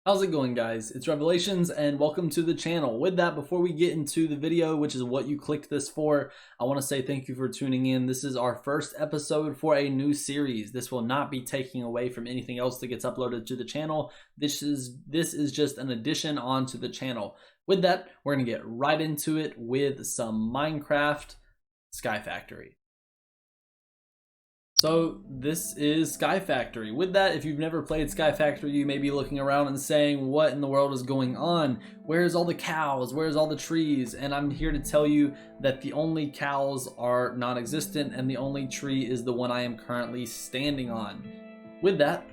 How's it going, guys? It's Revelations and welcome to the channel. With that, before we get into the video, which is what you clicked this for, I want to say thank you for tuning in. This is our first episode for a new series. This will not be taking away from anything else that gets uploaded to the channel. This is just an addition onto the channel. With that, we're going to get right into it with some Minecraft SkyFactory. So this is SkyFactory. With that, if you've never played SkyFactory, you may be looking around and saying, what in the world is going on? Where's all the cows? Where's all the trees? And I'm here to tell you that the only cows are non-existent and the only tree is the one I am currently standing on. With that,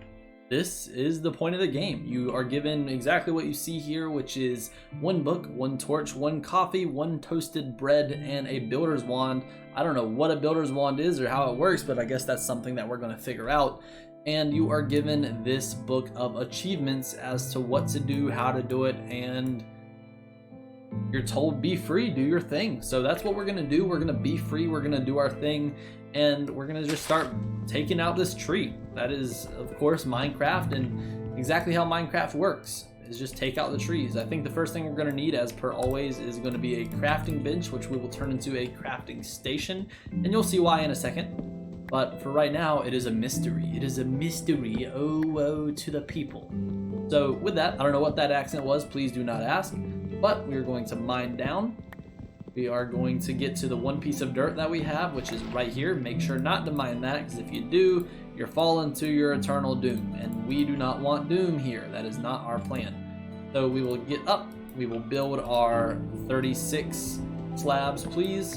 this is the point of the game. You are given exactly what you see here, which is one book, one torch, one coffee, one toasted bread, and a builder's wand. I don't know what a builder's wand is or how it works, but I guess that's something that we're going to figure out. And you are given this book of achievements as to what to do, how to do it, and you're told be free, do your thing. So that's what we're going to do. We're going to be free. We're going to do our thing. And we're going to just start taking out this tree. That is, of course, Minecraft, and exactly how Minecraft works is just take out the trees. I think the first thing we're going to need, as per always, is going to be a crafting bench, which we will turn into a crafting station, and you'll see why in a second. But for right now, it is a mystery. It is a mystery, oh, to the people. So with that, I don't know what that accent was, please do not ask, but we are going to mine down. We are going to get to the one piece of dirt that we have, which is right here. Make sure not to mine that, because if you do, you're falling to your eternal doom. And we do not want doom here. That is not our plan. So we will get up. We will build our 36 slabs, please.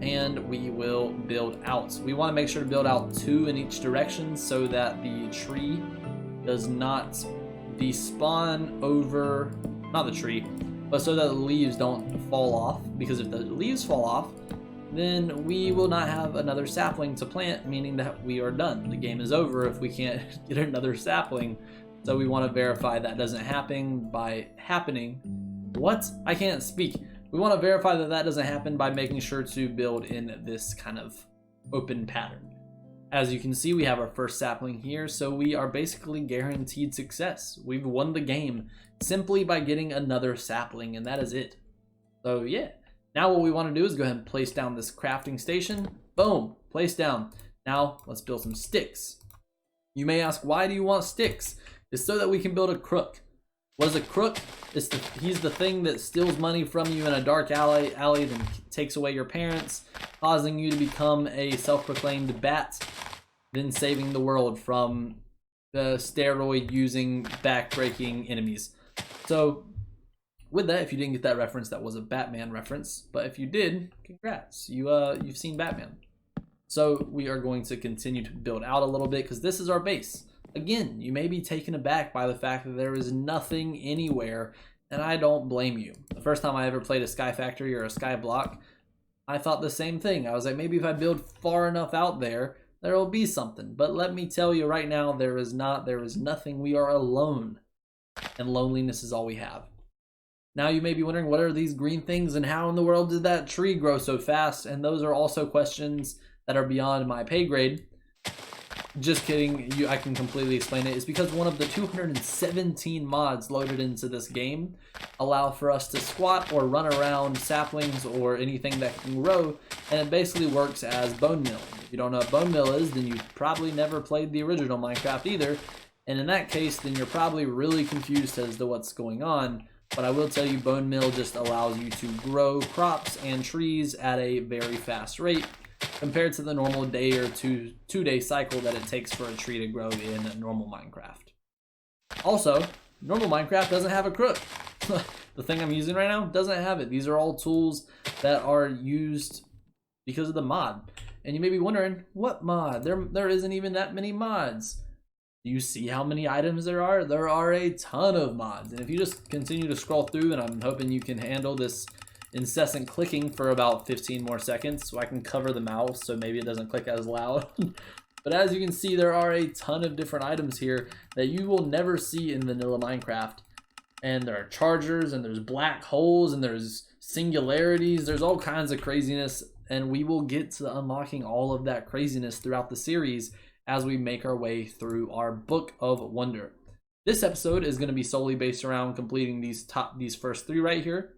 And we will build out. We want to make sure to build out 2 in each direction so that the tree does not despawn over, not the tree, but so that the leaves don't fall off, because if the leaves fall off, then we will not have another sapling to plant, meaning that we are done. The game is over if we can't get another sapling. So we want to verify that doesn't happen by what? I can't speak. We want to verify that that doesn't happen by making sure to build in this kind of open pattern. As you can see, we have our first sapling here, so we are basically guaranteed success. We've won the game simply by getting another sapling, and that is it. So yeah, now what we want to do is go ahead and place down this crafting station. Boom, place down. Now let's build some sticks. You may ask, why do you want sticks? It's so that we can build a crook. What is a crook? He's the thing that steals money from you in a dark alley, then takes away your parents, causing you to become a self-proclaimed bat, then saving the world from the steroid-using, back-breaking enemies. So, with that, if you didn't get that reference, that was a Batman reference. But if you did, congrats, you've seen Batman. So we are going to continue to build out a little bit because this is our base. Again, you may be taken aback by the fact that there is nothing anywhere, and I don't blame you. The first time I ever played a SkyFactory or a skyblock, I thought the same thing. I was like, maybe if I build far enough out there, there will be something. But let me tell you right now, there is not. There is nothing. We are alone, and loneliness is all we have. Now you may be wondering, what are these green things and how in the world did that tree grow so fast? And those are also questions that are beyond my pay grade. Just kidding, I can completely explain it. It's because one of the 217 mods loaded into this game allow for us to squat or run around saplings or anything that can grow, and it basically works as bone meal. If you don't know what bone meal is, then you probably never played the original Minecraft either, and in that case, then you're probably really confused as to what's going on. But I will tell you, bone meal just allows you to grow crops and trees at a very fast rate, compared to the normal day or two-day cycle that it takes for a tree to grow in normal Minecraft. Also, normal Minecraft doesn't have a crook. The thing I'm using right now doesn't have it. These are all tools that are used because of the mod. And you may be wondering, what mod? There isn't even that many mods. Do you see how many items there are? There are a ton of mods. And if you just continue to scroll through, and I'm hoping you can handle this incessant clicking for about 15 more seconds so I can cover the mouse so maybe it doesn't click as loud. But as you can see, there are a ton of different items here that you will never see in vanilla Minecraft. And there are chargers, and there's black holes, and there's singularities, there's all kinds of craziness, and we will get to unlocking all of that craziness throughout the series as we make our way through our Book of Wonder. This episode is going to be solely based around completing these first 3 right here.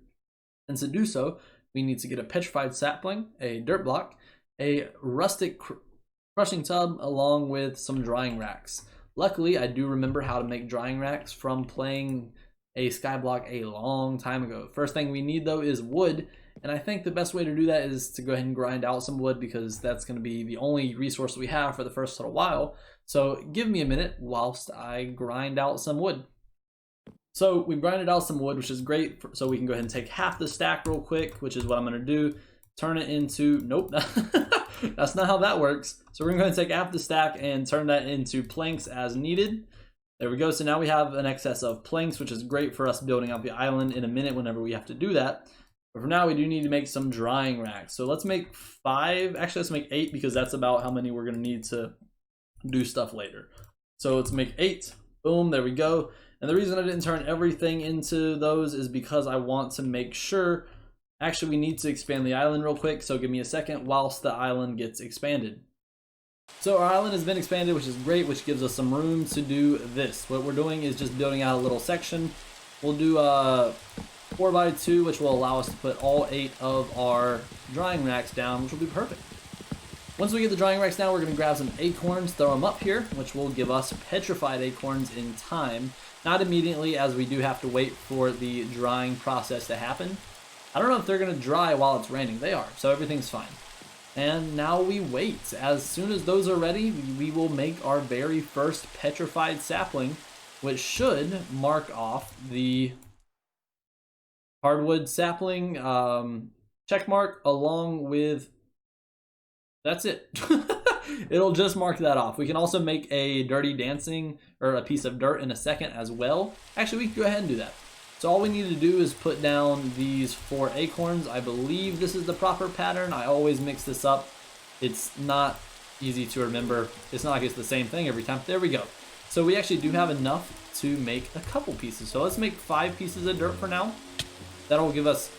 And to do so, we need to get a petrified sapling, a dirt block, a rustic crushing tub, along with some drying racks. Luckily, I do remember how to make drying racks from playing a skyblock a long time ago. First thing we need though is wood, and I think the best way to do that is to go ahead and grind out some wood, because that's going to be the only resource we have for the first little while. So give me a minute whilst I grind out some wood. So we grinded out some wood, which is great, so we can go ahead and take half the stack real quick, which is what I'm going to do. Turn it into, nope, that's not how that works. So we're going to take half the stack and turn that into planks as needed. There we go. So now we have an excess of planks, which is great for us building out the island in a minute whenever we have to do that. But for now, we do need to make some drying racks. So let's make 5, actually let's make 8, because that's about how many we're going to need to do stuff later. So let's make 8, boom, there we go. And the reason I didn't turn everything into those is because I want to make sure, actually we need to expand the island real quick, so give me a second whilst the island gets expanded. So our island has been expanded, which is great, which gives us some room to do this. What we're doing is just building out a little section. We'll do 4x2, which will allow us to put all 8 of our drying racks down, which will be perfect. Once we get the drying racks down, we're going to grab some acorns, throw them up here, which will give us petrified acorns in time. Not immediately, as we do have to wait for the drying process to happen. I don't know if they're going to dry while it's raining. They are, so everything's fine. And now we wait. As soon as those are ready, we will make our very first petrified sapling, which should mark off the hardwood sapling check mark, along with, that's it. It'll just mark that off. We can also make a dirty dancing, or a piece of dirt, in a second as well. Actually, we can go ahead and do that. So all we need to do is put down these 4 acorns. I believe this is the proper pattern. I always mix this up. It's not easy to remember. It's not like it's the same thing every time. There we go. So we actually do have enough to make a couple pieces. So let's make 5 pieces of dirt for now. That'll give us,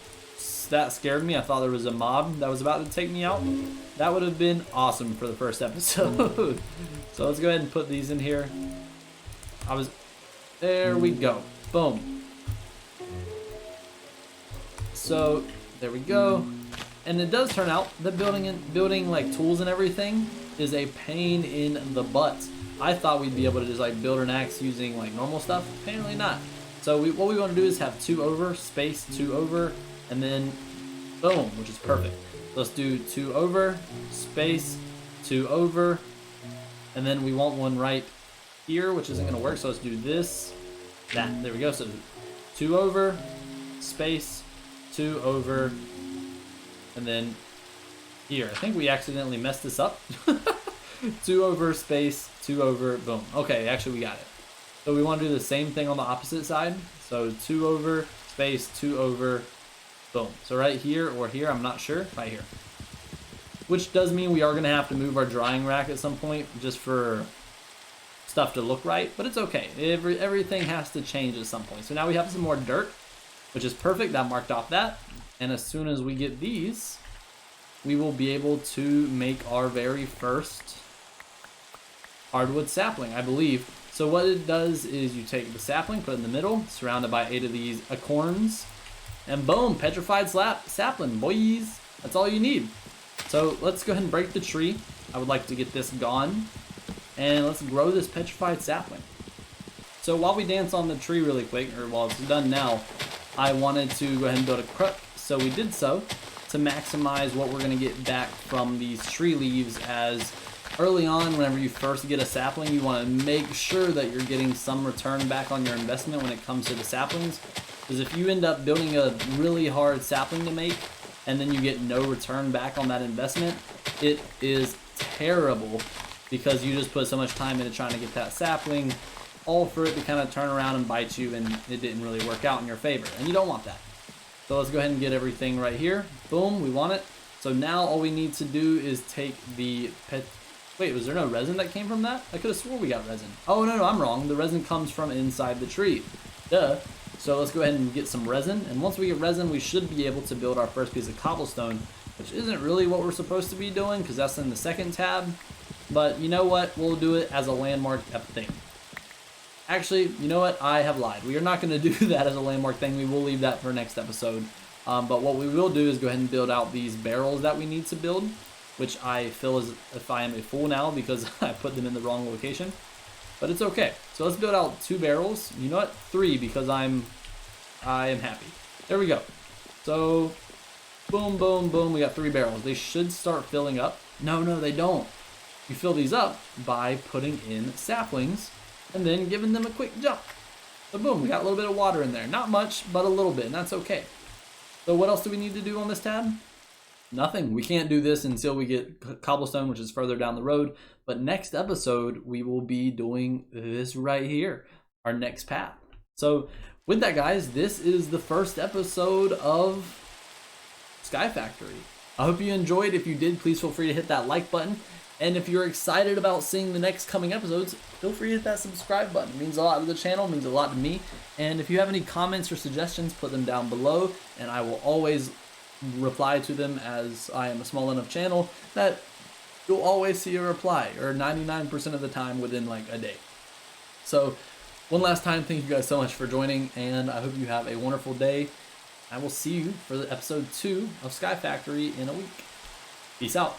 that scared me. I thought there was a mob that was about to take me out. That would have been awesome for the first episode. So let's go ahead and put these in here. There we go. Boom. So there we go. And it does turn out that building like tools and everything is a pain in the butt. I thought we'd be able to just like build an axe using like normal stuff. Apparently not. So what we want to do is have 2 over, space 2 over, and then boom, which is perfect. Let's do 2 over, space 2 over, and then we want one right here, which isn't going to work. So let's do this, that. There we go. So 2 over, space 2 over, and then here. I think we accidentally messed this up. 2 over, space 2 over, boom. Okay, actually we got it. So we want to do the same thing on the opposite side. So 2 over, space 2 over, boom. So right here or here, I'm not sure, right here. Which does mean we are going to have to move our drying rack at some point just for stuff to look right, but it's okay. Everything has to change at some point. So now we have some more dirt, which is perfect. That marked off that. And as soon as we get these, we will be able to make our very first hardwood sapling, I believe. So what it does is you take the sapling, put it in the middle, surrounded by 8 of these acorns, and boom, petrified sapling, boys. That's all you need. So let's go ahead and break the tree. I would like to get this gone, and let's grow this petrified sapling. So while we dance on the tree really quick, or while it's done now, I wanted to go ahead and build a crook. So we did so to maximize what we're going to get back from these tree leaves, as early on, whenever you first get a sapling, you want to make sure that you're getting some return back on your investment when it comes to the saplings. Because if you end up building a really hard sapling to make and then you get no return back on that investment, it is terrible, because you just put so much time into trying to get that sapling, all for it to kind of turn around and bite you, and it didn't really work out in your favor, and you don't want that. So let's go ahead and get everything right here. Boom, we want it. So now all we need to do is take the wait, was there no resin that came from that? I could have swore we got resin. Oh, no, I'm wrong. The resin comes from inside the tree. Duh. So let's go ahead and get some resin. And once we get resin, we should be able to build our first piece of cobblestone, which isn't really what we're supposed to be doing, because that's in the second tab. But you know what? We'll do it as a landmark thing. Actually, you know what? I have lied. We are not going to do that as a landmark thing. We will leave that for next episode. But what we will do is go ahead and build out these barrels that we need to build, which I feel as if I am a fool now because I put them in the wrong location. But it's okay. So let's build out 2 barrels. You know what? 3 because I am happy. There we go. So boom, boom, boom. We got 3 barrels. They should start filling up. No, they don't. You fill these up by putting in saplings and then giving them a quick jump. So boom, we got a little bit of water in there. Not much, but a little bit, and that's okay. So what else do we need to do on this tab? Nothing. We can't do this until we get cobblestone, which is further down the road. But next episode, we will be doing this right here, our next path. So with that, guys, this is the first episode of SkyFactory. I hope you enjoyed. If you did, please feel free to hit that like button. And if you're excited about seeing the next coming episodes, feel free to hit that subscribe button. It means a lot to the channel, it means a lot to me. And if you have any comments or suggestions, put them down below, and I will always reply to them, as I am a small enough channel that you'll always see a reply, or 99% of the time within like a day. So one last time, thank you guys so much for joining, and I hope you have a wonderful day. I will see you for the episode 2 of SkyFactory in a week. Peace out.